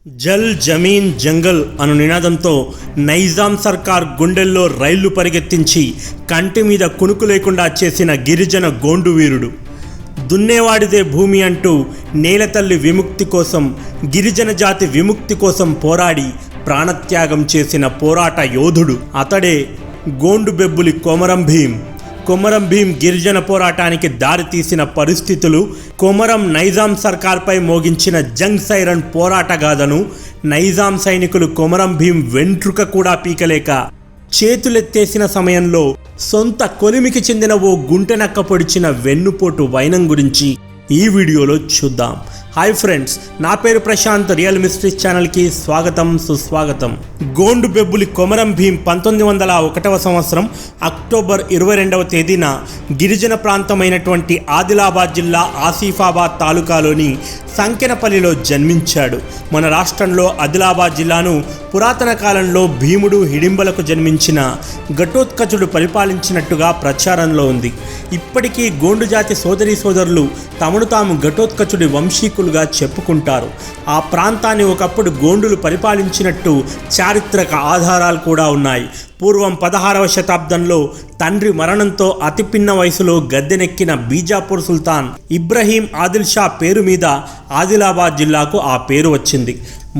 జల్ జమీన్ జంగల్ అను నినాదంతో నైజాం సర్కార్ గుండెల్లో రైళ్లు పరిగెత్తించి కంటి మీద కునుకు లేకుండా చేసిన గిరిజన గోండు వీరుడు. దున్నేవాడిదే భూమి అంటూ నేలతల్లి విముక్తి కోసం, గిరిజన జాతి విముక్తి కోసం పోరాడి ప్రాణత్యాగం చేసిన పోరాట యోధుడు అతడే గోండు బెబ్బులి కొమరం భీం. కొమరం భీం గిరిజన పోరాటానికి దారితీసిన పరిస్థితులు, కొమరం నైజాం సర్కార్పై మోగించిన జంగ్ సైరన్ పోరాటగాథను, నైజాం సైనికులు కొమరం భీం వెంట్రుక కూడా పీకలేక చేతులెత్తేసిన సమయంలో సొంత కొలిమికి చెందిన ఓ గుంటెనక్క పొడిచిన వెన్నుపోటు వైనం గురించి ఈ వీడియోలో చూద్దాం. హాయ్ ఫ్రెండ్స్, నా పేరు ప్రశాంత్. రియల్ మిస్టరీస్ ఛానల్కి స్వాగతం, సుస్వాగతం. గోండు బెబ్బులి కొమరం భీం 1901 సంవత్సరం అక్టోబర్ 22వ తేదీన గిరిజన ప్రాంతమైనటువంటి ఆదిలాబాద్ జిల్లా ఆసిఫాబాద్ తాలూకాలోని సంకెనపల్లిలో జన్మించాడు. మన రాష్ట్రంలో ఆదిలాబాద్ జిల్లాను పురాతన కాలంలో భీముడు హిడింబలకు జన్మించిన ఘటోత్కచుడు పరిపాలించినట్టుగా ప్రచారంలో ఉంది. ఇప్పటికీ గోండు జాతి సోదరీ సోదరులు తమను తాము ఘటోత్కచుడి వంశీకులుగా చెప్పుకుంటారు. ఆ ప్రాంతాన్ని ఒకప్పుడు గోండులు పరిపాలించినట్టు చారిత్రక ఆధారాలు కూడా ఉన్నాయి. పూర్వం 16వ శతాబ్దంలో తండ్రి మరణంతో అతి పిన్న వయసులో గద్దెనెక్కిన బీజాపూర్ సుల్తాన్ ఇబ్రహీం ఆదిల్ షా పేరు మీద ఆదిలాబాద్ జిల్లాకు ఆ పేరు వచ్చింది.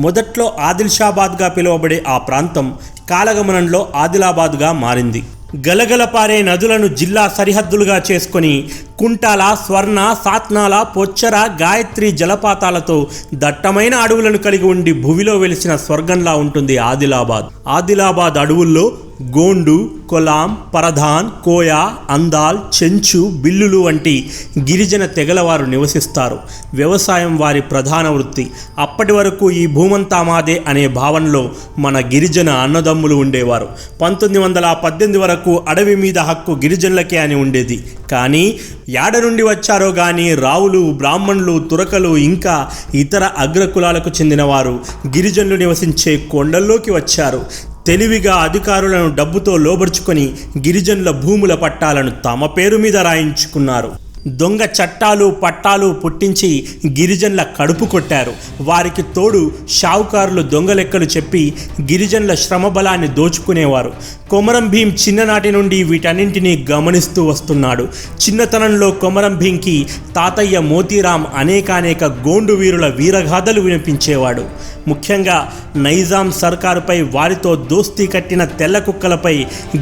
మొదట్లో ఆదిల్షాబాద్గా పిలువబడే ఆ ప్రాంతం కాలగమనంలో ఆదిలాబాద్గా మారింది. గలగలపారే నదులను జిల్లా సరిహద్దులుగా చేసుకొని కుంటాల, స్వర్ణ, సాత్నాల, పొచ్చర, గాయత్రి జలపాతాలతో దట్టమైన అడవులను కలిగి ఉండి భూమిలో వెలిసిన స్వర్గంలా ఉంటుంది ఆదిలాబాద్. ఆదిలాబాద్ అడవుల్లో గోండు, కొలాం, పరధాన్, కోయ, అందాల్, చెంచు, బిల్లులు వంటి గిరిజన తెగలవారు నివసిస్తారు. వ్యవసాయం వారి ప్రధాన వృత్తి. అప్పటి వరకు ఈ భూమంతా మాదే అనే భావనలో మన గిరిజన అన్నదమ్ములు ఉండేవారు. 1918 వరకు అడవి మీద హక్కు గిరిజనులకే అని ఉండేది. కానీ యాడ నుండి వచ్చారో కానీ రావులు, బ్రాహ్మణులు, తురకలు ఇంకా ఇతర అగ్రకులాలకు చెందినవారు గిరిజనులు నివసించే కొండల్లోకి వచ్చారు. తెలివిగా అధికారులను డబ్బుతో లోబర్చుకొని గిరిజనుల భూముల పట్టాలను తమ పేరు మీద రాయించుకున్నారు. దొంగ చట్టాలు, పట్టాలు పుట్టించి గిరిజనుల కడుపు కొట్టారు. వారికి తోడు షావుకారులు దొంగ లెక్కలు చెప్పి గిరిజనుల శ్రమబలాన్ని దోచుకునేవారు. కొమరం భీం చిన్ననాటి నుండి వీటన్నింటినీ గమనిస్తూ వస్తున్నాడు. చిన్నతనంలో కొమరం భీంకి తాతయ్య మోతీరాం అనేకానేక గోండు వీరుల వీరగాథలు వినిపించేవాడు. ముఖ్యంగా నైజాం సర్కారుపై వారితో దోస్తీ కట్టిన తెల్ల కుక్కలపై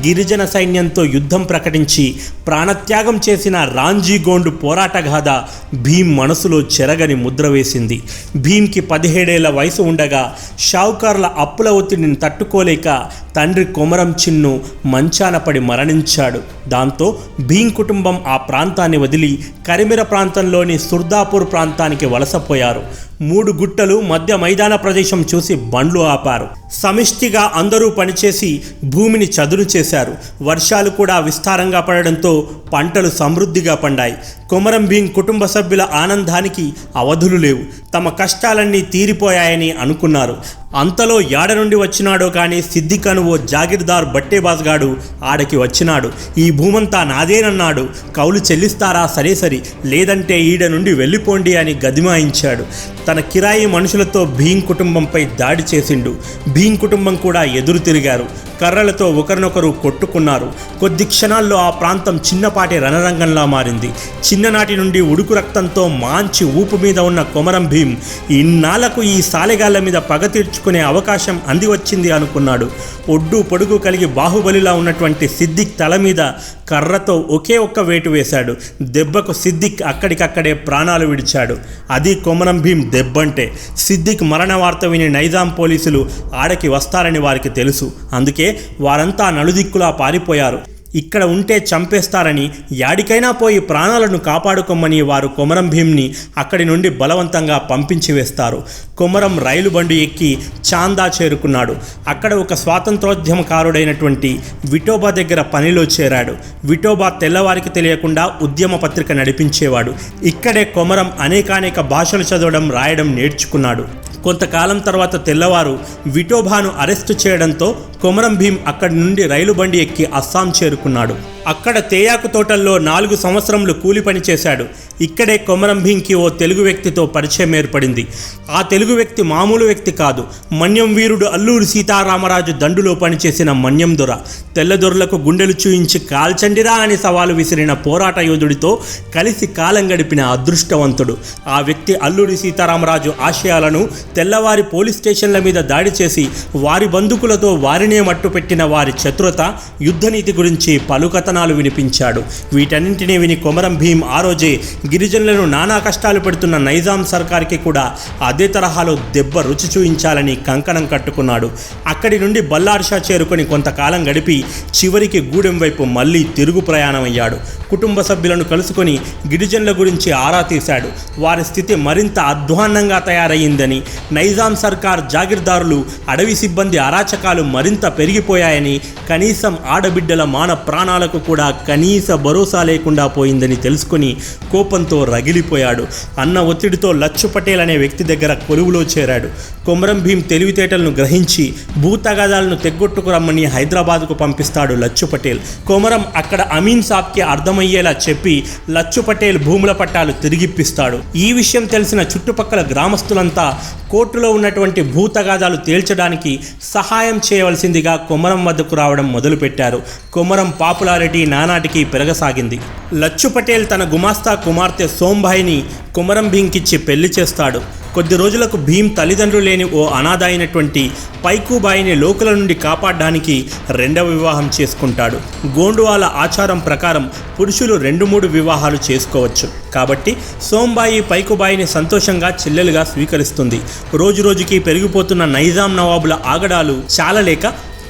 గిరిజన సైన్యంతో యుద్ధం ప్రకటించి ప్రాణత్యాగం చేసిన రాంజీ గోండు పోరాటగాథ భీం మనసులో చెరగని ముద్ర వేసింది. భీంకి 17 ఏళ్ల వయసు ఉండగా షావుకారుల అప్పుల ఒత్తిడిని తట్టుకోలేక తండ్రి కొమరం చిన్ను మంచాన పడి మరణించాడు. దాంతో భీం కుటుంబం ఆ ప్రాంతాన్ని వదిలి కరిమిర ప్రాంతంలోని సుర్దాపూర్ ప్రాంతానికి వలసపోయారు. 3 గుట్టలు మధ్య మైదాన ప్రదేశం చూసి బండ్లు ఆపారు. సమిష్టిగా అందరూ పనిచేసి భూమిని చదును చేశారు. వర్షాలు కూడా విస్తారంగా పడడంతో పంటలు సమృద్ధిగా పండాయి. కొమరం భీం కుటుంబ సభ్యుల ఆనందానికి అవధులు లేవు. తమ కష్టాలన్నీ తీరిపోయాయని అనుకున్నారు. అంతలో యాడ నుండి వచ్చినాడో కానీ సిద్దికను ఓ జాగీర్దార్ బట్టేబాజ్గాడు ఆడకి వచ్చినాడు. ఈ భూమంతా నాదేనన్నాడు. కౌలు చెల్లిస్తారా? సరే, లేదంటే ఈడ నుండి వెళ్ళిపోండి అని గదిమాయించాడు. తన కిరాయి మనుషులతో భీం కుటుంబంపై దాడి చేసిండు. భీం కుటుంబం కూడా ఎదురు తిరిగారు. కర్రలతో ఒకరినొకరు కొట్టుకున్నారు. కొద్ది క్షణాల్లో ఆ ప్రాంతం చిన్నపాటి రణరంగంలా మారింది. చిన్ననాటి నుండి ఉడుకు రక్తంతో మాంచి ఊపు మీద ఉన్న కొమరం భీం ఇన్నాళ్లకు ఈ సాలెగాళ్ల మీద పగ తీర్చుకునే అవకాశం అంది వచ్చింది అనుకున్నాడు. ఒడ్డు పొడుగు కలిగి బాహుబలిలా ఉన్నటువంటి సిద్దిక్ తల మీద కర్రతో ఒకే ఒక్క వేటు వేశాడు. దెబ్బకు సిద్దిక్ అక్కడికక్కడే ప్రాణాలు విడిచాడు. అది కొమరం భీం దెబ్బంటే. సిద్దిక్ మరణ వార్త విని నైజాం పోలీసులు ఆడకి వస్తారని వారికి తెలుసు. అందుకే వారంతా నలుదిక్కులా పారిపోయారు. ఇక్కడ ఉంటే చంపేస్తారని, యాడికైనా పోయి ప్రాణాలను కాపాడుకోమని వారు కొమరం భీంని అక్కడి నుండి బలవంతంగా పంపించి వేస్తారు. కొమరం రైలు బండి ఎక్కి చాందా చేరుకున్నాడు. అక్కడ ఒక స్వాతంత్రోద్యమకారుడైనటువంటి విఠోబా దగ్గర పనిలో చేరాడు. విఠోబా తెల్లవారికి తెలియకుండా ఉద్యమ పత్రిక నడిపించేవాడు. ఇక్కడే కొమరం అనేకానేక భాషలు చదవడం, రాయడం నేర్చుకున్నాడు. కొంతకాలం తర్వాత తెల్లవారు విఠోబాను అరెస్టు చేయడంతో కొమరం భీం అక్కడి నుండి రైలు బండి ఎక్కి అస్సాం చేరుకున్నాడు. అక్కడ తేయాకు తోటల్లో 4 సంవత్సరములు కూలి పని చేశాడు. ఇక్కడే కొమరం భీంకి ఓ తెలుగు వ్యక్తితో పరిచయం ఏర్పడింది. ఆ తెలుగు వ్యక్తి మామూలు వ్యక్తి కాదు. మన్యం వీరుడు అల్లూరి సీతారామరాజు దండులో పనిచేసిన మన్యం దొర. తెల్లదొరలకు గుండెలు చూయించి కాల్చండిరా అని సవాలు విసిరిన పోరాట యోధుడితో కలిసి కాలం గడిపిన అదృష్టవంతుడు. ఆ వ్యక్తి అల్లూరి సీతారామరాజు ఆశయాలను తెల్లవారి పోలీస్ స్టేషన్ల మీద దాడి చేసి వారి బందుకులతో వారినే మట్టుపెట్టిన వారి చతురత, యుద్ధనీతి గురించి పలు కథనాలు వినిపించాడు. వీటన్నింటినీ విని కొమరం భీం ఆ రోజే గిరిజనులను నానా కష్టాలు పెడుతున్న నైజాం సర్కార్కి కూడా అదే తరహాలో దెబ్బ రుచి చూయించాలని కంకణం కట్టుకున్నాడు. అక్కడి నుండి బల్లార్షా చేరుకొని కొంతకాలం గడిపి చివరికి గూడెం వైపు మళ్ళీ తిరుగు ప్రయాణమయ్యాడు. కుటుంబ సభ్యులను కలుసుకొని గిరిజనుల గురించి ఆరా తీశాడు. వారి స్థితి మరింత అధ్వాన్నంగా తయారయ్యిందని, నైజాం సర్కార్ జాగీర్దారులు, అడవి సిబ్బంది అరాచకాలు మరింత పెరిగిపోయాయని, కనీసం ఆడబిడ్డల మాన ప్రాణాలకు కూడా కనీస భరోసా లేకుండా పోయిందని తెలుసుకుని కోపంతో రగిలిపోయాడు. అన్న ఒత్తిడితో లచ్చు పటేల్ అనే వ్యక్తి దగ్గర కొలువులో చేరాడు. కొమరం భీం తెలివితేటలను గ్రహించి భూతగాదాలను తెగ్గొట్టుకు రమ్మని హైదరాబాద్కు పంపిస్తాడు లచ్చు పటేల్. కొమరం అక్కడ అమీన్ సాబ్కి అర్థమయ్యేలా చెప్పి లచ్చు పటేల్ భూముల పట్టాలు తిరిగిప్పిస్తాడు. ఈ విషయం తెలిసిన చుట్టుపక్కల గ్రామస్తులంతా కోర్టులో ఉన్నటువంటి భూతగాదాలు తేల్చడానికి సహాయం చేయవలసిందిగా కొమరం వద్దకు రావడం మొదలుపెట్టారు. కొమరం పాపులారిటీ నానాటికి పెరగసాగింది. లచ్చు పటేల్ తన గుమాస్తా కుమార్తె సోంబాయిని కొమరం భీంకిచ్చి పెళ్లి చేస్తాడు. కొద్ది రోజులకు భీం తల్లిదండ్రులు లేని ఓ అనాథ అయినటువంటి పైకుబాయిని లోకుల నుండి కాపాడడానికి 2వ వివాహం చేసుకుంటాడు. గోండువాల ఆచారం ప్రకారం పురుషులు 2-3 వివాహాలు చేసుకోవచ్చు. కాబట్టి సోంబాయి పైకుబాయిని సంతోషంగా చెల్లెలుగా స్వీకరిస్తుంది. రోజురోజుకి పెరిగిపోతున్న నైజాం నవాబుల ఆగడాలు చాలలేక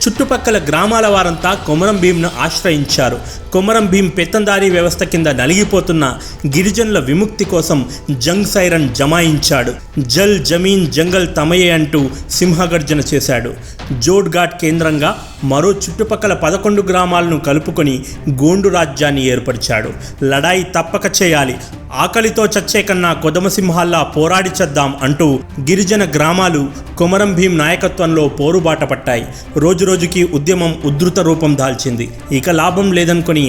చుట్టుపక్కల గ్రామాల వారంతా కొమరం భీంను ఆశ్రయించారు. కొమరం భీం పెత్తందారీ వ్యవస్థ కింద నలిగిపోతున్న గిరిజనుల విముక్తి కోసం జంగ్ సైరన్ జమాయించాడు. జల్ జమీన్ జంగల్ తమయే అంటూ సింహగర్జన చేశాడు. జోడ్ఘాట్ కేంద్రంగా మరో చుట్టుపక్కల 11 గ్రామాలను కలుపుకొని గోండు రాజ్యాన్ని ఏర్పరిచాడు. లడాయి తప్పక చేయాలి, ఆకలితో చచ్చే కన్నా కొదమసింహాల్లా పోరాడి చేద్దాం అంటూ గిరిజన గ్రామాలు కొమరం భీం నాయకత్వంలో పోరుబాట పట్టాయి. రోజురోజుకి ఉద్యమం ఉధృత రూపం దాల్చింది. ఇక లాభం లేదనుకొని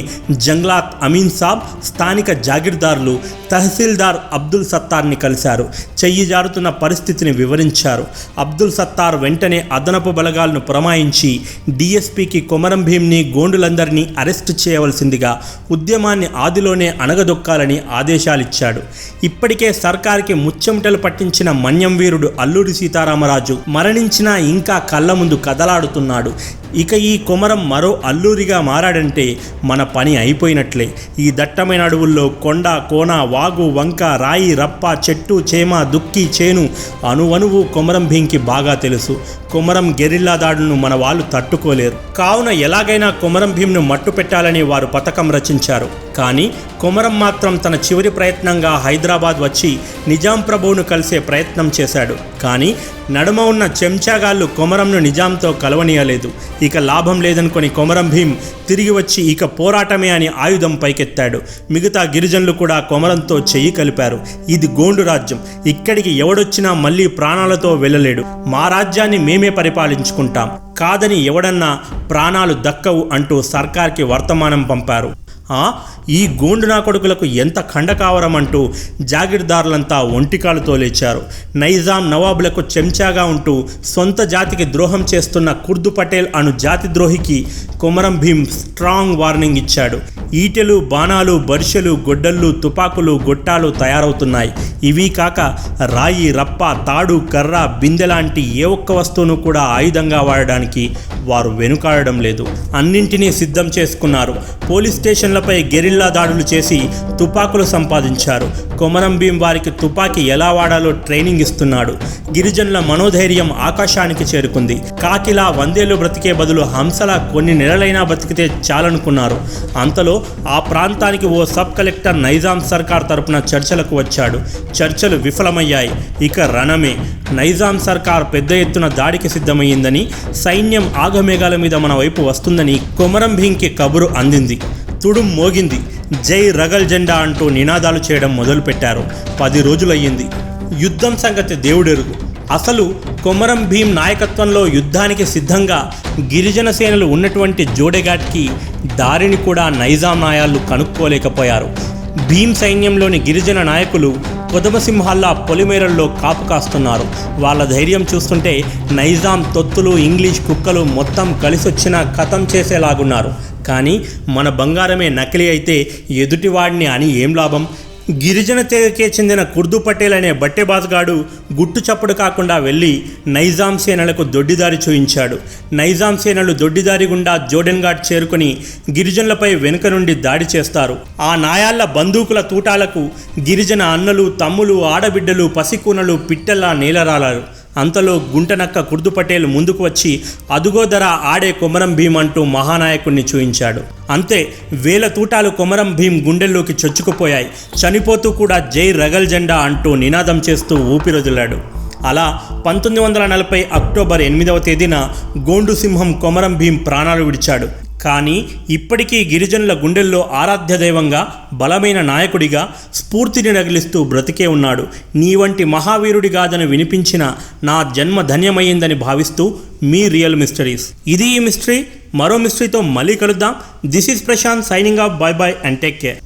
జంగ్లాత్ అమీన్ సాబ్ స్థానిక జాగీర్దారులు తహసీల్దార్ అబ్దుల్ సత్తార్ని కలిశారు. చెయ్యి జారుతున్న పరిస్థితిని వివరించారు. అబ్దుల్ సత్తార్ వెంటనే అదనపు బలగాలను పురమాయించి డిఎస్పీకి కొమరం భీంని గోండులందరినీ అరెస్ట్ చేయవలసిందిగా, ఉద్యమాన్ని ఆదిలోనే అణగదొక్కాలని ఆదేశాలిచ్చాడు. ఇప్పటికే సర్కార్కి ముచ్చెమటలు పట్టించిన మన్యం వీరుడు అల్లూరి సీతారామరాజు మరణించినా ఇంకా కళ్ళ ముందు కదలాడుతున్నాడు. ఇక ఈ కొమరం మరో అల్లూరిగా మారాడంటే మన పని అయిపోయినట్లే. ఈ దట్టమైన అడవుల్లో కొండ, కోన, వాగు, వంక, రాయి, రప్ప, చెట్టు, చేమ, దుక్కి, చేను అణువణువు కొమరం భీంకి బాగా తెలుసు. కొమరం గెరిల్లా దాడులను మన వాళ్ళు తట్టుకోలేరు. కావున ఎలాగైనా కొమరం భీంను మట్టు పెట్టాలని వారు పథకం రచించారు. కానీ కొమరం మాత్రం తన చివరి ప్రయత్నంగా హైదరాబాద్ వచ్చి నిజాం ప్రభువును కలిసే ప్రయత్నం చేశాడు. కానీ నడుమ ఉన్న చెంచాగాళ్ళు కొమరంను నిజాంతో కలవనీయలేదు. ఇక లాభం లేదనుకొని కొమరం భీం తిరిగి వచ్చి ఇక పోరాటమే అని ఆయుధం పైకెత్తాడు. మిగతా గిరిజనులు కూడా కొమరంతో చెయ్యి కలిపారు. ఇది గోండు రాజ్యం, ఇక్కడికి ఎవడొచ్చినా మళ్ళీ ప్రాణాలతో వెళ్ళలేడు. మా రాజ్యాన్ని మేమే పరిపాలించుకుంటాం, కాదని ఎవడన్నా ప్రాణాలు దక్కవు అంటూ సర్కార్కి వర్తమానం పంపారు. ఈ గోండు నా కొడుకులకు ఎంత ఖండకావరం అంటూ జాగీర్దారులంతా ఒంటికాలుతో లేచారు. నైజాం నవాబులకు చెంచాగా ఉంటూ సొంత జాతికి ద్రోహం చేస్తున్న కుర్దు పటేల్ అను జాతి ద్రోహికి కొమరం భీం స్ట్రాంగ్ వార్నింగ్ ఇచ్చాడు. ఈటెలు, బాణాలు, బరిసెలు, గొడ్డళ్ళు, తుపాకులు, గొట్టాలు తయారవుతున్నాయి. ఇవి కాక రాయి, రప్ప, తాడు, కర్ర, బిందె లాంటి ఏ ఒక్క వస్తువును కూడా ఆయుధంగా వాడడానికి వారు వెనుకాడడం లేదు. అన్నింటినీ సిద్ధం చేసుకున్నారు. పోలీస్ స్టేషన్లపై గెరిల్లా దాడులు చేసి తుపాకులు సంపాదించారు. కొమరం భీం వారికి తుపాకీ ఎలా వాడాలో ట్రైనింగ్ ఇస్తున్నాడు. గిరిజనుల మనోధైర్యం ఆకాశానికి చేరుకుంది. కాకిలా 100 ఏళ్ళు బ్రతికే బదులు హంసలా కొన్ని నెలలైనా బతికితే చాలనుకున్నారు. అంతలో ఆ ప్రాంతానికి ఓ సబ్ కలెక్టర్ నైజాం సర్కార్ తరపున చర్చలకు వచ్చాడు. చర్చలు విఫలమయ్యాయి. ఇక రణమే. నైజాం సర్కార్ పెద్ద ఎత్తున దాడికి సిద్ధమయ్యిందని, సైన్యం ఆగమేఘాల మీద మన వైపు వస్తుందని కొమరం భీంకి కబురు అందింది. తుడుం మోగింది. జై రగల్ జెండా అంటూ నినాదాలు చేయడం మొదలుపెట్టారు. 10 రోజులయ్యింది. యుద్ధం సంగతి దేవుడెరుగు. అసలు కొమరం భీం నాయకత్వంలో యుద్ధానికి సిద్ధంగా గిరిజన సేనలు ఉన్నటువంటి జోడెఘాట్కి దారిని కూడా నైజాం నాయాళ్ళు కనుక్కోలేకపోయారు. భీం సైన్యంలోని గిరిజన నాయకులు కొదమసింహాల్లా పొలిమేరల్లో కాపు కాస్తున్నారు. వాళ్ళ ధైర్యం చూస్తుంటే నైజాం తొత్తులు, ఇంగ్లీష్ కుక్కలు మొత్తం కలిసొచ్చినా ఖతం చేసేలాగున్నారు. కానీ మన బంగారమే నకిలీ అయితే ఎదుటివాడిని అని ఏం లాభం? గిరిజన తెగకే చెందిన కుర్దు పటేల్ అనే బట్టెబాజ్గాడు గుట్టు చప్పుడు కాకుండా వెళ్ళి నైజాం సేనలకు దొడ్డిదారి చూయించాడు. నైజాం సేనలు దొడ్డిదారి గుండా జోడెన్ఘాట్ చేరుకుని గిరిజనులపై వెనుక నుండి దాడి చేస్తారు. ఆ నాయాళ్ల బందూకుల తూటాలకు గిరిజన అన్నలు, తమ్ములు, ఆడబిడ్డలు, పసికూనలు పిట్టల్లా నేలరాలారు. అంతలో గుంటనక్క కుర్దు పటేల్ ముందుకు వచ్చి అదుగోదర ఆడే కొమరం భీం అంటూ మహానాయకుణ్ణి చూయించాడు. అంతే, వేల తూటాలు కొమరం భీం గుండెల్లోకి చొచ్చుకుపోయాయి. చనిపోతూ కూడా జై రగల్ జెండా అంటూ నినాదం చేస్తూ ఊపిరొదిలాడు. అలా 1940 అక్టోబర్ 8వ తేదీన గోండు సింహం కొమరం భీం ప్రాణాలు విడిచాడు. కానీ ఇప్పటికీ గిరిజనుల గుండెల్లో ఆరాధ్య దైవంగా, బలమైన నాయకుడిగా స్ఫూర్తిని రగిలిస్తూ బ్రతికే ఉన్నాడు. నీ వంటి మహావీరుడి గాథను వినిపించిన నా జన్మ ధన్యమయ్యిందని భావిస్తూ మీ రియల్ మిస్టరీస్. ఇది ఈ మిస్టరీ. మరో మిస్టరీతో మళ్ళీ కలుద్దాం. This is Prashant signing off. Bye bye and take care.